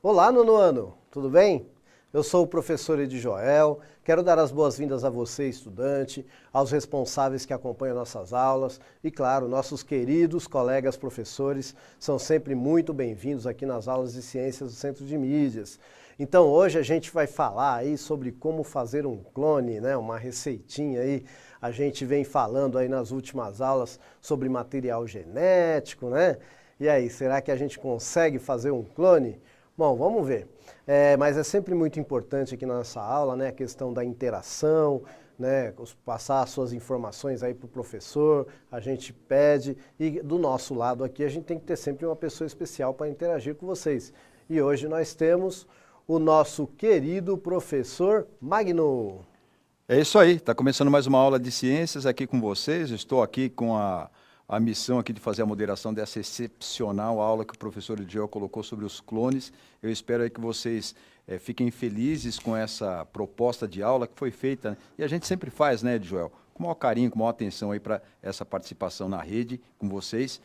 Olá, nono ano, tudo bem? Eu sou o professor Edi Joel, quero dar as boas-vindas a você, estudante, aos responsáveis que acompanham nossas aulas e, claro, nossos queridos colegas professores são sempre muito bem-vindos aqui nas aulas de ciências do Centro de Mídias. Então, hoje a gente vai falar aí sobre como fazer um clone, né? Uma receitinha aí. A gente vem falando aí nas últimas aulas sobre material genético, né? E aí, será que a gente consegue fazer um clone? Bom, vamos ver. Mas é sempre muito importante aqui na nossa aula, né, a questão da interação, né, passar as suas informações aí para o professor, a gente pede, e do nosso lado aqui a gente tem que ter sempre uma pessoa especial para interagir com vocês. E hoje nós temos o nosso querido professor Magno. É isso aí, está começando mais uma aula de ciências aqui com vocês. Estou aqui com a missão aqui de fazer a moderação dessa excepcional aula que o professor Joel colocou sobre os clones. Eu espero aí que vocês fiquem felizes com essa proposta de aula que foi feita, né? E a gente sempre faz, né, Joel? Com o maior carinho, com a maior atenção aí para essa participação na rede com vocês.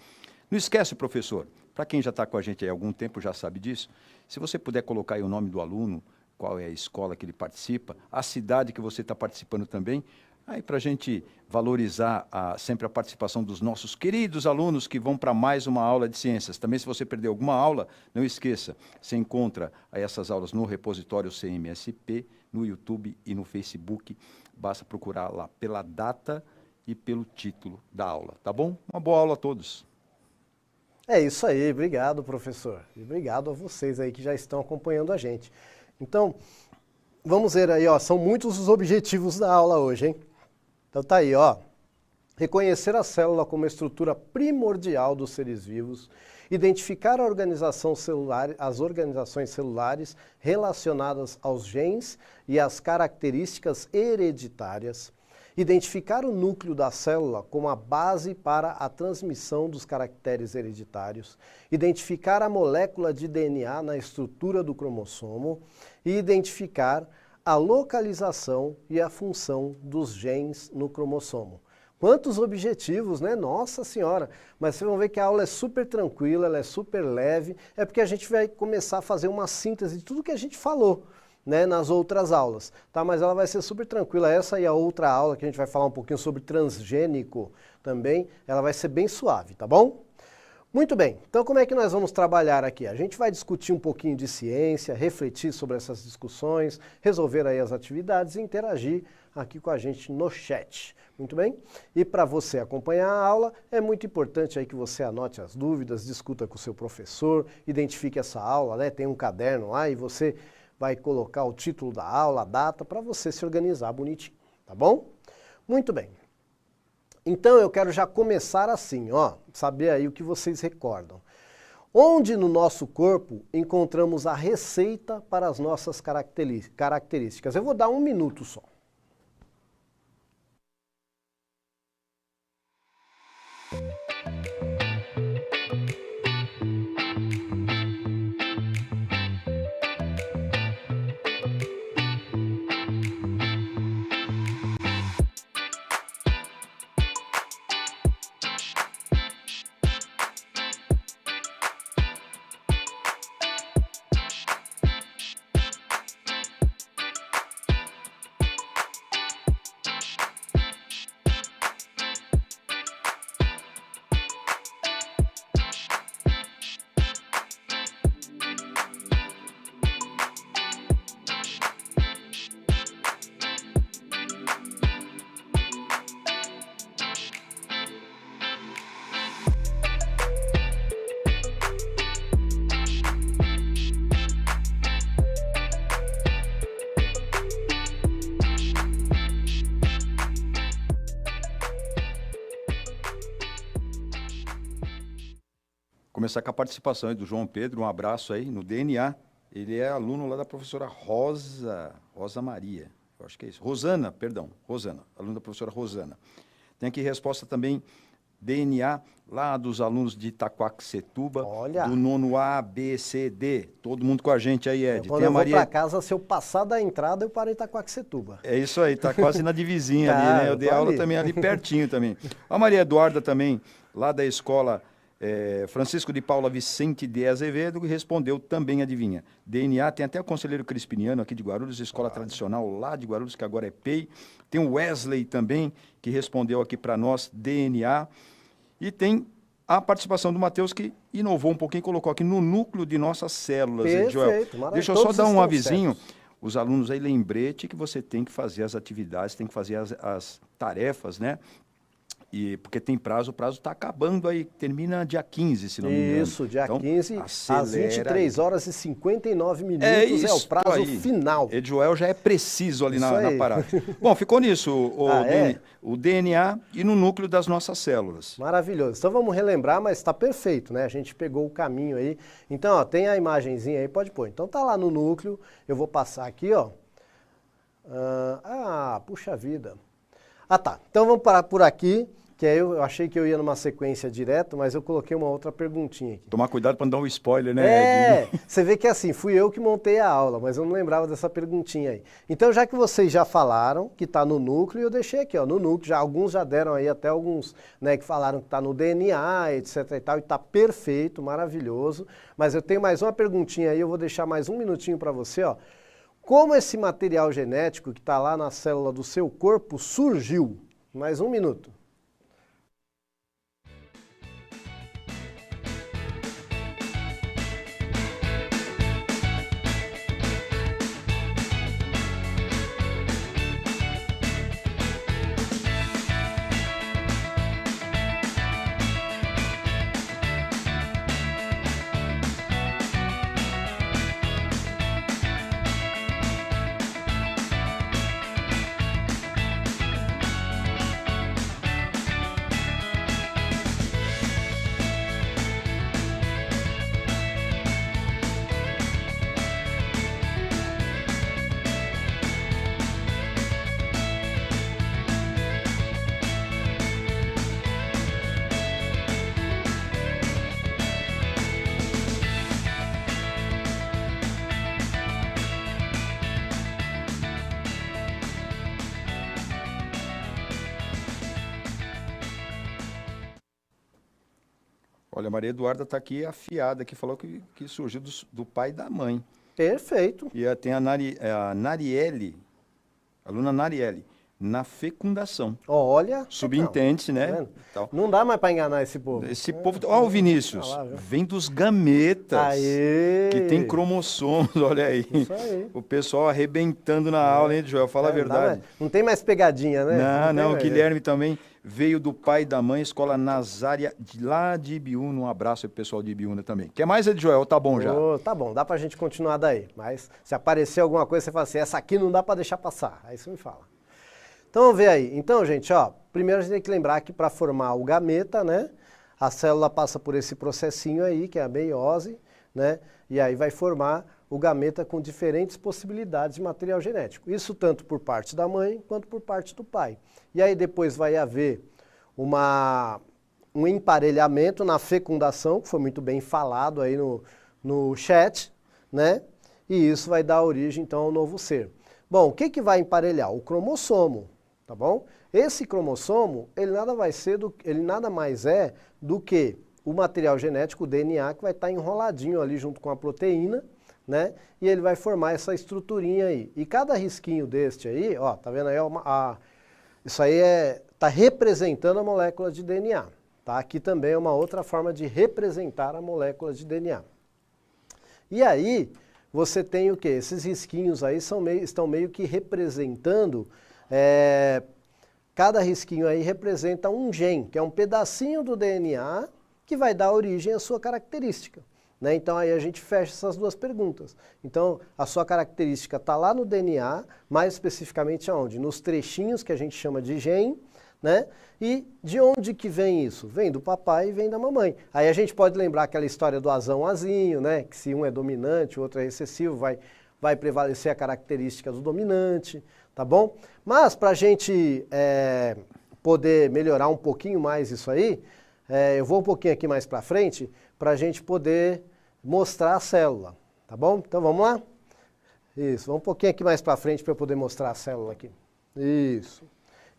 Não esquece, professor, para quem já está com a gente aí há algum tempo já sabe disso, se você puder colocar aí o nome do aluno, qual é a escola que ele participa, a cidade que você está participando também, aí para a gente valorizar sempre a participação dos nossos queridos alunos que vão para mais uma aula de ciências. Também, se você perdeu alguma aula, não esqueça, você encontra essas aulas no repositório CMSP, no YouTube e no Facebook. Basta procurar lá pela data e pelo título da aula, tá bom? Uma boa aula a todos. É isso aí, obrigado, professor. E obrigado a vocês aí que já estão acompanhando a gente. Então, vamos ver aí, ó, são muitos os objetivos da aula hoje, hein? Então tá aí, ó. Reconhecer a célula como estrutura primordial dos seres vivos, identificar a organização celular, as organizações celulares relacionadas aos genes e às características hereditárias, identificar o núcleo da célula como a base para a transmissão dos caracteres hereditários, identificar a molécula de DNA na estrutura do cromossomo e identificar a localização e a função dos genes no cromossomo. Quantos objetivos, né? Nossa Senhora! Mas vocês vão ver que a aula é super tranquila, ela é super leve, é porque a gente vai começar a fazer uma síntese de tudo que a gente falou, né, nas outras aulas, tá? Mas ela vai ser super tranquila. Essa e a outra aula que a gente vai falar um pouquinho sobre transgênico também, ela vai ser bem suave, tá bom? Muito bem, então como é que nós vamos trabalhar aqui? A gente vai discutir um pouquinho de ciência, refletir sobre essas discussões, resolver aí as atividades e interagir aqui com a gente no chat. Muito bem? E para você acompanhar a aula, é muito importante aí que você anote as dúvidas, discuta com o seu professor, identifique essa aula, né? Tem um caderno lá e você vai colocar o título da aula, a data, para você se organizar bonitinho, tá bom? Muito bem. Então eu quero já começar assim, ó, saber aí o que vocês recordam. Onde no nosso corpo encontramos a receita para as nossas características? Eu vou dar 1 minuto só. Começar com a participação aí do João Pedro, um abraço aí no DNA. Ele é aluno lá da professora Rosa Maria, eu acho que é isso. Rosana, aluno da professora Rosana. Tem aqui resposta também, DNA, lá dos alunos de Itaquaquecetuba, do nono A, B, C, D. Todo mundo com a gente aí, Ed. Quando eu vou para casa, se eu passar da entrada, eu paro em Itaquaquecetuba. É isso aí, tá quase na divisinha ali, né? Eu dei aula também ali pertinho também. A Maria Eduarda também, lá da escola Francisco de Paula Vicente de Azevedo respondeu também, adivinha. DNA, tem até o conselheiro Crispiniano aqui de Guarulhos, escola tradicional lá de Guarulhos, que agora é PEI. Tem o Wesley também, que respondeu aqui para nós, DNA. E tem a participação do Matheus, que inovou um pouquinho, colocou aqui no núcleo de nossas células. Perfeito, Joel. Deixa eu só dar um avisinho. Certos. Os alunos aí, lembrete que você tem que fazer as atividades, tem que fazer as tarefas, né? Porque tem prazo, o prazo está acabando aí, termina dia 15, se não me engano. Isso, dia então, 15, às 23 horas e 59 minutos é o prazo aí. final. Edjoel já é preciso ali na parada. Bom, ficou nisso o DNA e no núcleo das nossas células. Maravilhoso. Então vamos relembrar, mas está perfeito, né? A gente pegou o caminho aí. Então, ó, tem a imagenzinha aí, pode pôr. Então tá lá no núcleo, eu vou passar aqui, ó. Puxa vida. Tá. Então vamos parar por aqui. Que aí eu achei que eu ia numa sequência direto, mas eu coloquei uma outra perguntinha aqui. Tomar cuidado para não dar um spoiler, né? Você vê que assim, fui eu que montei a aula, mas eu não lembrava dessa perguntinha aí. Então, já que vocês já falaram que está no núcleo, eu deixei aqui, ó, no núcleo, alguns já deram aí, até alguns, né, que falaram que está no DNA, etc e tal, e está perfeito, maravilhoso. Mas eu tenho mais uma perguntinha aí, eu vou deixar mais um minutinho para você, ó. Como esse material genético que está lá na célula do seu corpo surgiu? Mais um minuto. Olha, a Maria Eduarda está aqui afiada, que falou que surgiu do pai e da mãe. Perfeito. E tem a Narielle, a aluna Narielle, na fecundação. Olha. Subentende, né? Tá então, não dá mais para enganar esse povo. Esse povo... Ó, o Vinícius, vem dos gametas, Aê. que tem cromossomos, olha aí. Isso aí. O pessoal arrebentando na aula, hein, Joel? Fala a verdade. Não tem mais pegadinha, né? Não, o Guilherme também veio do pai e da mãe, escola Nazária, lá de Ibiúna. Um abraço aí pro pessoal de Ibiúna também. Quer mais, Joel? Tá bom já. Tá bom, dá pra gente continuar daí. Mas se aparecer alguma coisa, você fala assim, essa aqui não dá pra deixar passar. Aí você me fala. Então, vamos ver aí. Então, gente, ó, primeiro a gente tem que lembrar que para formar o gameta, né, a célula passa por esse processinho aí, que é a meiose, né, e aí vai formar o gameta com diferentes possibilidades de material genético. Isso tanto por parte da mãe, quanto por parte do pai. E aí depois vai haver um emparelhamento na fecundação, que foi muito bem falado aí no chat, né, e isso vai dar origem, então, ao novo ser. Bom, o que vai emparelhar? O cromossomo. Tá bom? Esse cromossomo, ele nada mais é do que o material genético, o DNA, que vai estar enroladinho ali junto com a proteína, né? E ele vai formar essa estruturinha aí. E cada risquinho deste aí, ó, tá vendo aí? Isso aí tá representando a molécula de DNA. Tá? Aqui também é uma outra forma de representar a molécula de DNA. E aí, você tem o quê? Esses risquinhos aí estão meio que representando... cada risquinho aí representa um gene, que é um pedacinho do DNA que vai dar origem à sua característica. Né? Então aí a gente fecha essas duas perguntas. Então a sua característica está lá no DNA, mais especificamente aonde? Nos trechinhos que a gente chama de gene, né? E de onde que vem isso? Vem do papai e vem da mamãe. Aí a gente pode lembrar aquela história do azão azinho, né? Que se um é dominante, o outro é recessivo, vai prevalecer a característica do dominante. Tá bom? Mas para a gente poder melhorar um pouquinho mais isso aí, eu vou um pouquinho aqui mais para frente para a gente poder mostrar a célula. Tá bom? Então vamos lá? Isso, vamos um pouquinho aqui mais para frente para eu poder mostrar a célula aqui. Isso.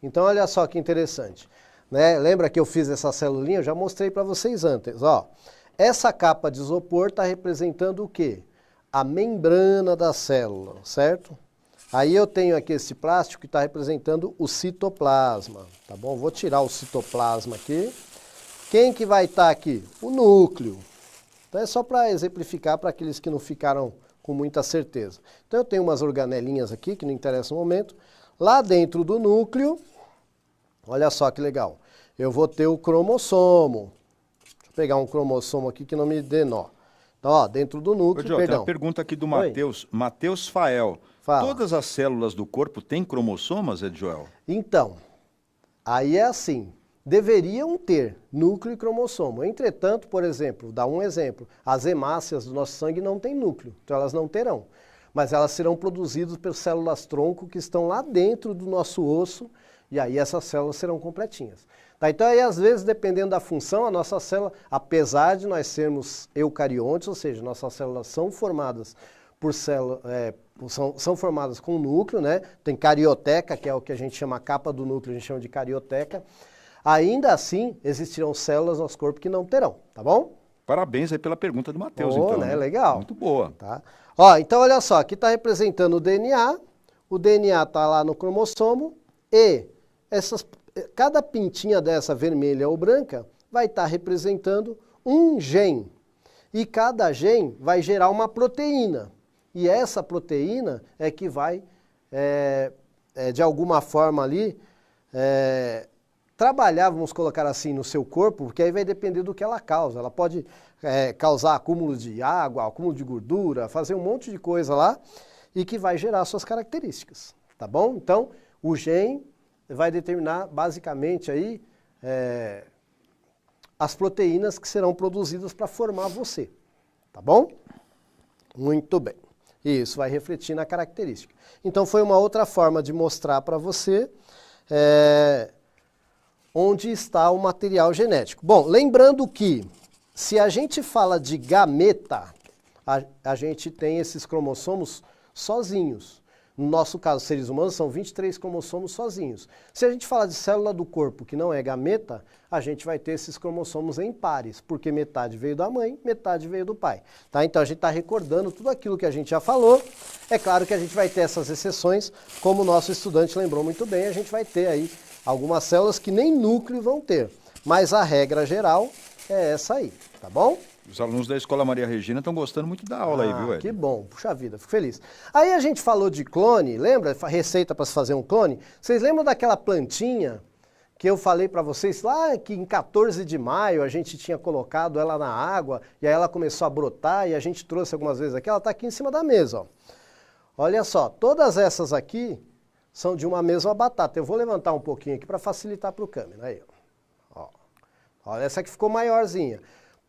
Então olha só que interessante. né? Lembra que eu fiz essa celulinha? Eu já mostrei para vocês antes, ó. Essa capa de isopor está representando o quê? A membrana da célula, certo? Aí eu tenho aqui esse plástico que está representando o citoplasma, tá bom? Vou tirar o citoplasma aqui. Quem que vai estar aqui? O núcleo. Então é só para exemplificar para aqueles que não ficaram com muita certeza. Então eu tenho umas organelinhas aqui, que não interessa no momento. Lá dentro do núcleo, olha só que legal, eu vou ter o cromossomo. Deixa eu pegar um cromossomo aqui que não me dê nó. Então, ó, dentro do núcleo, Joel, perdão. tem uma pergunta aqui do Matheus, Matheus Fael. Fala. Todas as células do corpo têm cromossomas, Joel? Então, aí é assim, deveriam ter núcleo e cromossomo. Entretanto, por exemplo, dá um exemplo, as hemácias do nosso sangue não têm núcleo, então elas não terão. Mas elas serão produzidas por células-tronco que estão lá dentro do nosso osso, e aí essas células serão completinhas. Tá, então aí às vezes, dependendo da função, a nossa célula, apesar de nós sermos eucariontes, ou seja, nossas células são formadas por células, são formadas com núcleo, né? Tem carioteca, que é o que a gente chama a capa do núcleo, a gente chama de carioteca. Ainda assim, existirão células no nosso corpo que não terão, tá bom? Parabéns aí pela pergunta do Matheus, então. Né? Legal. Muito boa. Tá? Ó, então olha só, aqui está representando o DNA está lá no cromossomo e cada pintinha dessa vermelha ou branca vai estar representando um gene. E cada gene vai gerar uma proteína. E essa proteína é que vai, de alguma forma ali, trabalhar, vamos colocar assim, no seu corpo, porque aí vai depender do que ela causa. Ela pode causar acúmulo de água, acúmulo de gordura, fazer um monte de coisa lá e que vai gerar suas características, tá bom? Então, o gene vai determinar basicamente aí as proteínas que serão produzidas para formar você, tá bom? Muito bem. Isso vai refletir na característica. Então, foi uma outra forma de mostrar para você onde está o material genético. Bom, lembrando que se a gente fala de gameta, a gente tem esses cromossomos sozinhos. No nosso caso, seres humanos, são 23 cromossomos sozinhos. Se a gente fala de célula do corpo que não é gameta, a gente vai ter esses cromossomos em pares, porque metade veio da mãe, metade veio do pai. Tá? Então a gente está recordando tudo aquilo que a gente já falou. É claro que a gente vai ter essas exceções, como o nosso estudante lembrou muito bem, a gente vai ter aí algumas células que nem núcleo vão ter. Mas a regra geral é essa aí, tá bom? Os alunos da Escola Maria Regina estão gostando muito da aula aí, viu, Ed? Que bom, puxa vida, fico feliz. Aí a gente falou de clone, lembra? Receita para se fazer um clone. Vocês lembram daquela plantinha que eu falei para vocês lá que em 14 de maio a gente tinha colocado ela na água e aí ela começou a brotar e a gente trouxe algumas vezes aqui? Ela está aqui em cima da mesa, ó. Olha só, todas essas aqui são de uma mesma batata. Eu vou levantar um pouquinho aqui para facilitar para o câmera. Aí, ó. Olha, essa aqui ficou maiorzinha.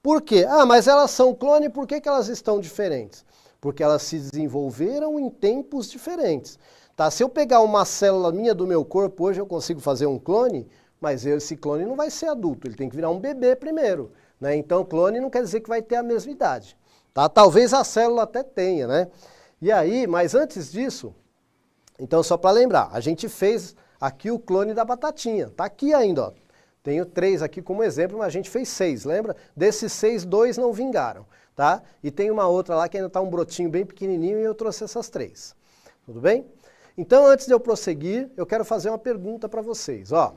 Por quê? Ah, mas elas são clone, por que elas estão diferentes? Porque elas se desenvolveram em tempos diferentes. Tá? Se eu pegar uma célula minha do meu corpo, hoje eu consigo fazer um clone, mas esse clone não vai ser adulto, ele tem que virar um bebê primeiro. Né? Então, clone não quer dizer que vai ter a mesma idade. Tá? Talvez a célula até tenha, né? E aí, mas antes disso, então só para lembrar, a gente fez aqui o clone da batatinha. Tá aqui ainda, ó. Tenho 3 aqui como exemplo, mas a gente fez 6, lembra? Desses 6, 2 não vingaram, tá? E tem uma outra lá que ainda está um brotinho bem pequenininho e eu trouxe essas 3. Tudo bem? Então, antes de eu prosseguir, eu quero fazer uma pergunta para vocês, ó.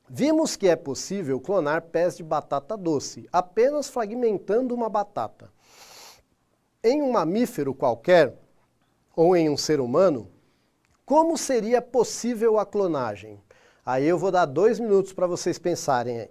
Vimos que é possível clonar pés de batata doce, apenas fragmentando uma batata. Em um mamífero qualquer, ou em um ser humano, como seria possível a clonagem? Aí eu vou dar 2 minutos para vocês pensarem aí.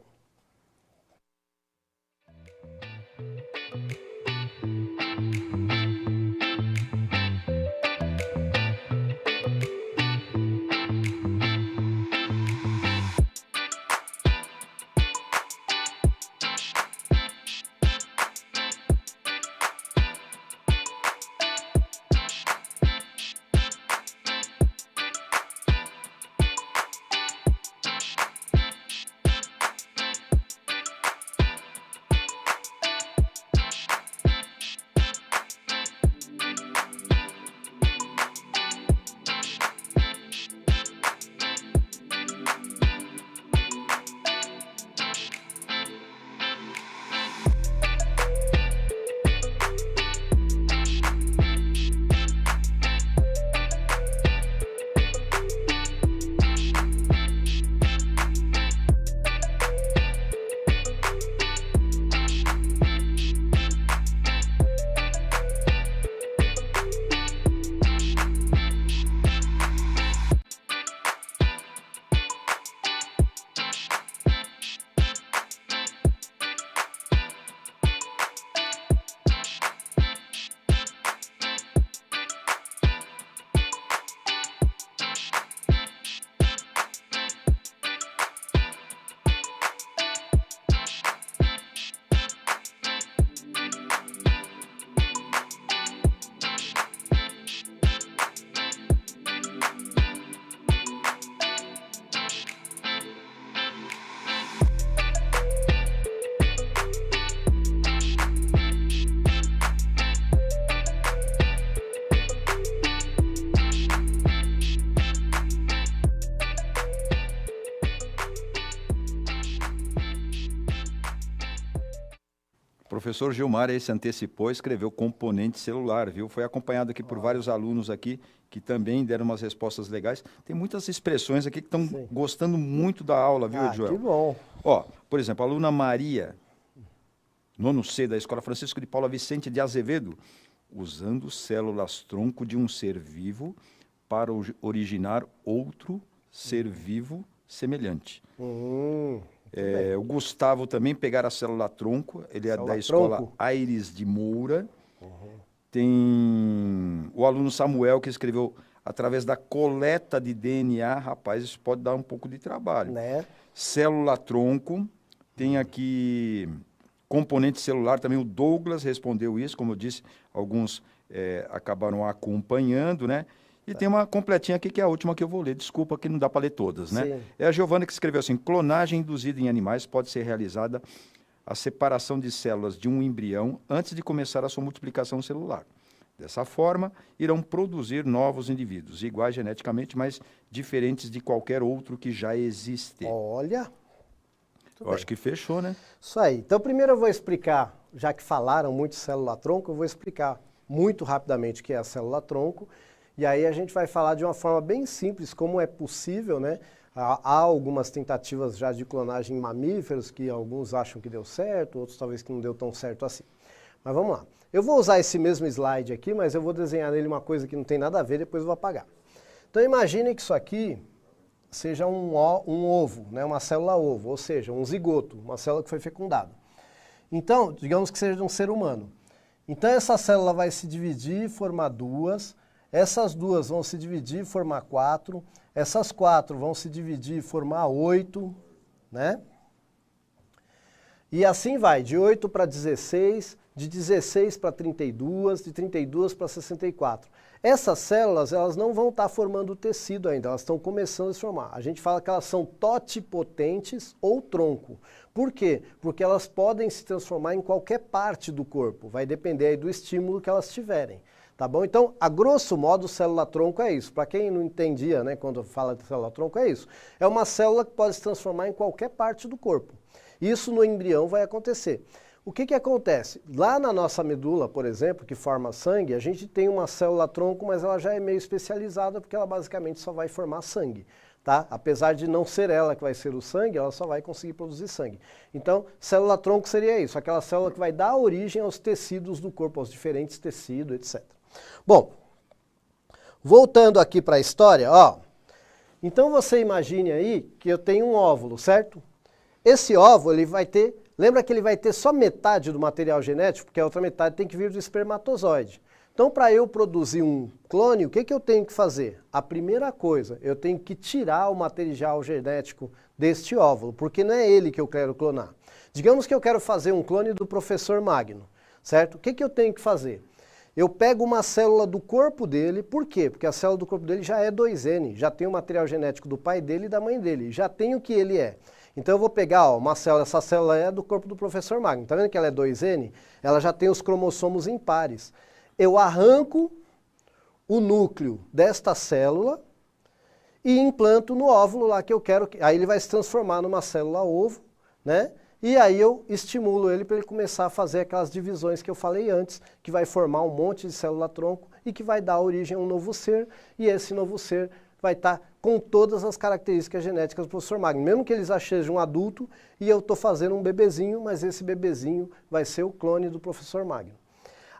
professor Gilmar aí se antecipou, escreveu componente celular, viu? Foi acompanhado aqui por vários alunos aqui que também deram umas respostas legais. Tem muitas expressões aqui que estão gostando muito da aula, viu, Joel? Que bom. Ó, por exemplo, a aluna Maria, nono C da Escola Francisco de Paula Vicente de Azevedo, usando células-tronco de um ser vivo para originar outro ser vivo semelhante. O Gustavo também pegar a célula-tronco, ele é da Escola Aires de Moura. Tem o aluno Samuel que escreveu através da coleta de DNA. Rapaz, isso pode dar um pouco de trabalho. Né? Célula-tronco, tem aqui componente celular, também o Douglas respondeu isso, como eu disse, alguns acabaram acompanhando, né? E tem uma completinha aqui, que é a última que eu vou ler. Desculpa que não dá para ler todas, né? Sim. É a Giovana que escreveu assim: clonagem induzida em animais pode ser realizada a separação de células de um embrião antes de começar a sua multiplicação celular. Dessa forma, irão produzir novos indivíduos, iguais geneticamente, mas diferentes de qualquer outro que já existe. Olha. Eu acho que fechou, né? Isso aí. Então, primeiro eu vou explicar, já que falaram muito célula-tronco, eu vou explicar muito rapidamente o que é a célula-tronco. E aí a gente vai falar de uma forma bem simples como é possível, né? Há algumas tentativas já de clonagem em mamíferos que alguns acham que deu certo, outros talvez que não deu tão certo assim. Mas vamos lá. Eu vou usar esse mesmo slide aqui, mas eu vou desenhar nele uma coisa que não tem nada a ver, depois eu vou apagar. Então imagine que isso aqui seja um ovo, né? Uma célula ovo, ou seja, um zigoto, uma célula que foi fecundada. Então, digamos que seja um ser humano. Então essa célula vai se dividir e formar duas. Essas duas vão se dividir e formar 4. Essas 4 vão se dividir e formar 8, né? E assim vai, de 8 para 16, de 16 para 32, de 32 para 64. Essas células, elas não vão estar formando tecido ainda, elas estão começando a se formar. A gente fala que elas são totipotentes ou tronco. Por quê? Porque elas podem se transformar em qualquer parte do corpo, vai depender aí do estímulo que elas tiverem. Tá bom? Então, a grosso modo, célula-tronco é isso. Para quem não entendia, né, quando fala de célula-tronco, é isso. É uma célula que pode se transformar em qualquer parte do corpo. Isso no embrião vai acontecer. O que acontece? Lá na nossa medula, por exemplo, que forma sangue, a gente tem uma célula-tronco, mas ela já é meio especializada porque ela basicamente só vai formar sangue. Tá? Apesar de não ser ela que vai ser o sangue, ela só vai conseguir produzir sangue. Então, célula-tronco seria isso, aquela célula que vai dar origem aos tecidos do corpo, aos diferentes tecidos, etc. Bom, voltando aqui para a história, ó. Então você imagine aí que eu tenho um óvulo, certo? Esse óvulo, ele vai ter, lembra que ele vai ter só metade do material genético, porque a outra metade tem que vir do espermatozoide. Então, para eu produzir um clone, o que eu tenho que fazer? A primeira coisa, eu tenho que tirar o material genético deste óvulo, porque não é ele que eu quero clonar. Digamos que eu quero fazer um clone do professor Magno, certo? O que eu tenho que fazer? Eu pego uma célula do corpo dele, por quê? Porque a célula do corpo dele já é 2N, já tem o material genético do pai dele e da mãe dele, já tem o que ele é. Então eu vou pegar uma célula, essa célula é do corpo do professor Magno, tá vendo que ela é 2N? Ela já tem os cromossomos impares. Eu arranco o núcleo desta célula e implanto no óvulo lá que eu quero, aí ele vai se transformar numa célula ovo, né? E aí eu estimulo ele para ele começar a fazer aquelas divisões que eu falei antes, que vai formar um monte de célula-tronco e que vai dar origem a um novo ser, e esse novo ser vai estar com todas as características genéticas do professor Magno. Mesmo que eles já sejam um adulto e eu estou fazendo um bebezinho, mas esse bebezinho vai ser o clone do professor Magno.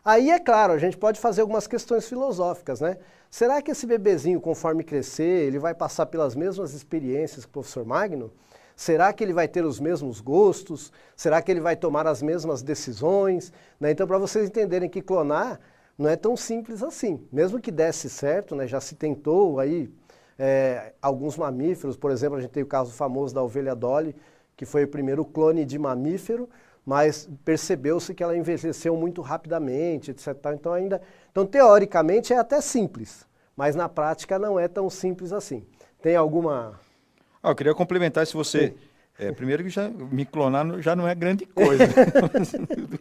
Aí, é claro, a gente pode fazer algumas questões filosóficas, né? Será que esse bebezinho, conforme crescer, ele vai passar pelas mesmas experiências que o professor Magno? Será que ele vai ter os mesmos gostos? Será que ele vai tomar as mesmas decisões? Né? Então, para vocês entenderem que clonar não é tão simples assim. Mesmo que desse certo, né, já se tentou aí alguns mamíferos, por exemplo, a gente tem o caso famoso da ovelha Dolly, que foi o primeiro clone de mamífero, mas percebeu-se que ela envelheceu muito rapidamente, etc. Então, teoricamente, é até simples, mas na prática não é tão simples assim. Tem alguma... eu queria complementar se você... primeiro que já me clonar já não é grande coisa.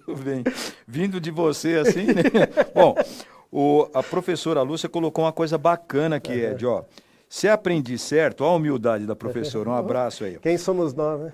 Tudo bem. Vindo de você assim, né? Bom, a professora Lúcia colocou uma coisa bacana que Se aprendi certo, olha a humildade da professora, um abraço aí. Quem somos nós, né?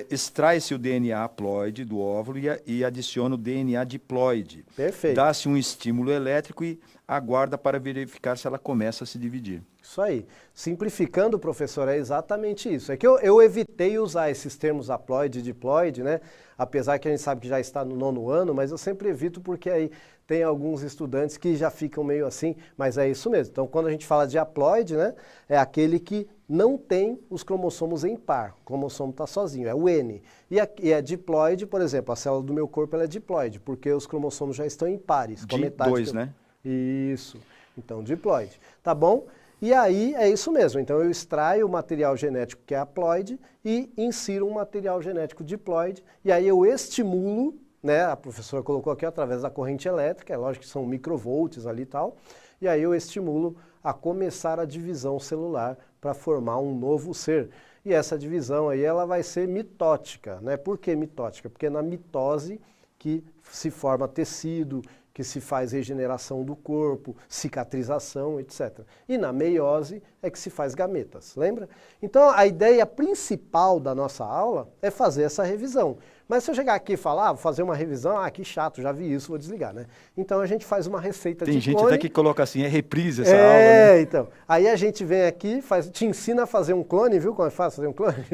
Extrai-se o DNA haploide do óvulo e adiciona o DNA diploide. Perfeito. Dá-se um estímulo elétrico e aguarda para verificar se ela começa a se dividir. Isso aí. Simplificando, professor, é exatamente isso. É que eu evitei usar esses termos haploide e diploide, né? Apesar que a gente sabe que já está no 9º ano, mas eu sempre evito porque aí tem alguns estudantes que já ficam meio assim, mas é isso mesmo. Então, quando a gente fala de haploide, né? É aquele que não tem os cromossomos em par. O cromossomo está sozinho, é o N. E a diploide, por exemplo, a célula do meu corpo ela é diploide, porque os cromossomos já estão em pares. De dois, né? Isso. Então, diploide. Tá bom? E aí é isso mesmo. Então eu extraio o material genético que é haploide e insiro um material genético diploide. E aí eu estimulo, né? A professora colocou aqui através da corrente elétrica, é lógico que são microvolts ali e tal. E aí eu estimulo a começar a divisão celular para formar um novo ser. E essa divisão aí ela vai ser mitótica, né? Por que mitótica? Porque é na mitose que se forma tecido, que se faz regeneração do corpo, cicatrização, etc. E na meiose é que se faz gametas, lembra? Então a ideia principal da nossa aula é fazer essa revisão. Mas se eu chegar aqui e falar, vou fazer uma revisão, que chato, já vi isso, vou desligar, né? Então a gente faz uma receita de clone. Tem gente até que coloca assim, é reprise essa aula, né? Então. Aí a gente vem aqui, te ensina a fazer um clone, viu como é fácil fazer um clone?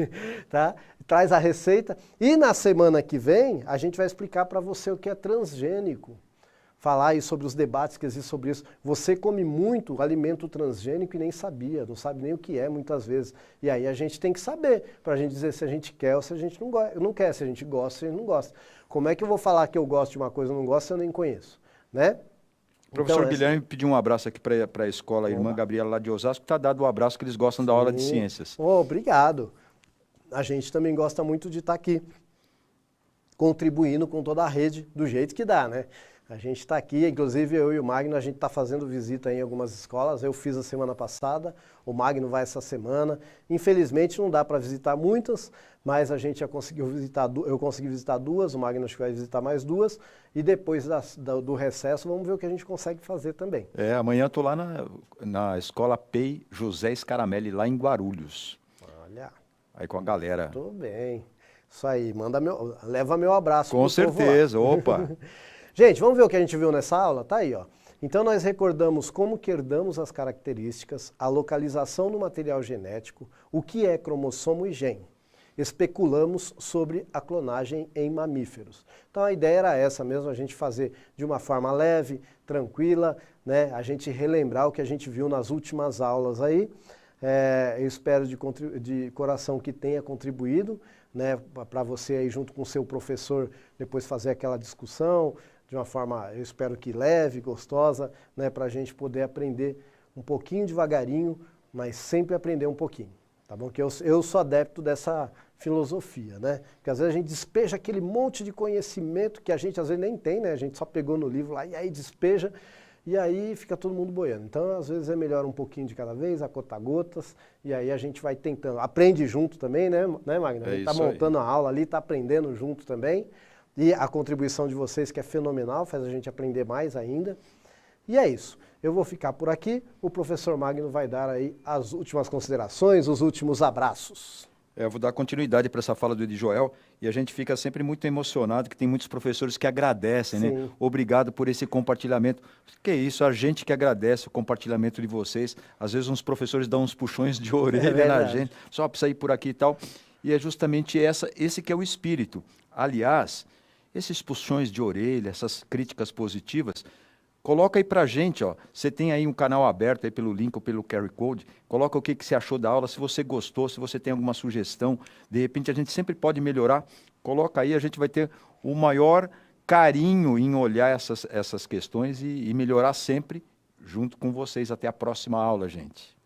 Tá? Traz a receita. E na semana que vem, a gente vai explicar para você o que é transgênico. Falar aí sobre os debates que existem sobre isso. Você come muito alimento transgênico e nem sabia, não sabe nem o que é muitas vezes. E aí a gente tem que saber, para a gente dizer se a gente quer ou se a gente não quer, se a gente gosta ou se a gente não gosta. Como é que eu vou falar que eu gosto de uma coisa ou não gosto se eu nem conheço, né? O professor Guilherme pediu um abraço aqui para a escola, a irmã Gabriela lá de Osasco, está dado o abraço que eles gostam da aula de ciências. Obrigado. A gente também gosta muito de estar aqui, contribuindo com toda a rede do jeito que dá, né? A gente está aqui, inclusive eu e o Magno, a gente está fazendo visita em algumas escolas. Eu fiz a semana passada, o Magno vai essa semana. Infelizmente não dá para visitar muitas, mas a gente já conseguiu visitar, eu consegui visitar 2, o Magno acho que vai visitar mais 2. E depois do recesso, vamos ver o que a gente consegue fazer também. Amanhã eu estou lá na escola PEI José Scaramelli, lá em Guarulhos. Olha. Aí com a galera. Tudo bem. Isso aí, leva meu abraço. Com certeza, opa. Gente, vamos ver o que a gente viu nessa aula? Tá aí, ó. Então nós recordamos como que herdamos as características, a localização do material genético, o que é cromossomo e gene. Especulamos sobre a clonagem em mamíferos. Então a ideia era essa mesmo, a gente fazer de uma forma leve, tranquila, né? A gente relembrar o que a gente viu nas últimas aulas aí. Eu espero de coração que tenha contribuído, né, para você aí junto com o seu professor depois fazer aquela discussão de uma forma, eu espero que leve, gostosa, né, para a gente poder aprender um pouquinho devagarinho, mas sempre aprender um pouquinho, tá bom? Que eu sou adepto dessa filosofia, né? Porque às vezes a gente despeja aquele monte de conhecimento que a gente às vezes nem tem, né? A gente só pegou no livro lá e aí despeja. E aí fica todo mundo boiando. Então, às vezes é melhor um pouquinho de cada vez, a conta-gotas, e aí a gente vai tentando. Aprende junto também, né Magno? A gente está montando a aula ali, está aprendendo junto também. E a contribuição de vocês, que é fenomenal, faz a gente aprender mais ainda. E é isso. Eu vou ficar por aqui, o professor Magno vai dar aí as últimas considerações, os últimos abraços. Eu vou dar continuidade para essa fala do Edijoel e a gente fica sempre muito emocionado que tem muitos professores que agradecem, né? Obrigado por esse compartilhamento. Que isso, a gente que agradece o compartilhamento de vocês. Às vezes uns professores dão uns puxões de orelha na gente, só para sair por aqui e tal. E é justamente esse que é o espírito. Aliás, esses puxões de orelha, essas críticas positivas, coloca aí pra gente, ó. Você tem aí um canal aberto aí pelo link ou pelo QR Code. Coloca o que você achou da aula, se você gostou, se você tem alguma sugestão. De repente a gente sempre pode melhorar. Coloca aí, a gente vai ter o maior carinho em olhar essas questões e melhorar sempre junto com vocês. Até a próxima aula, gente.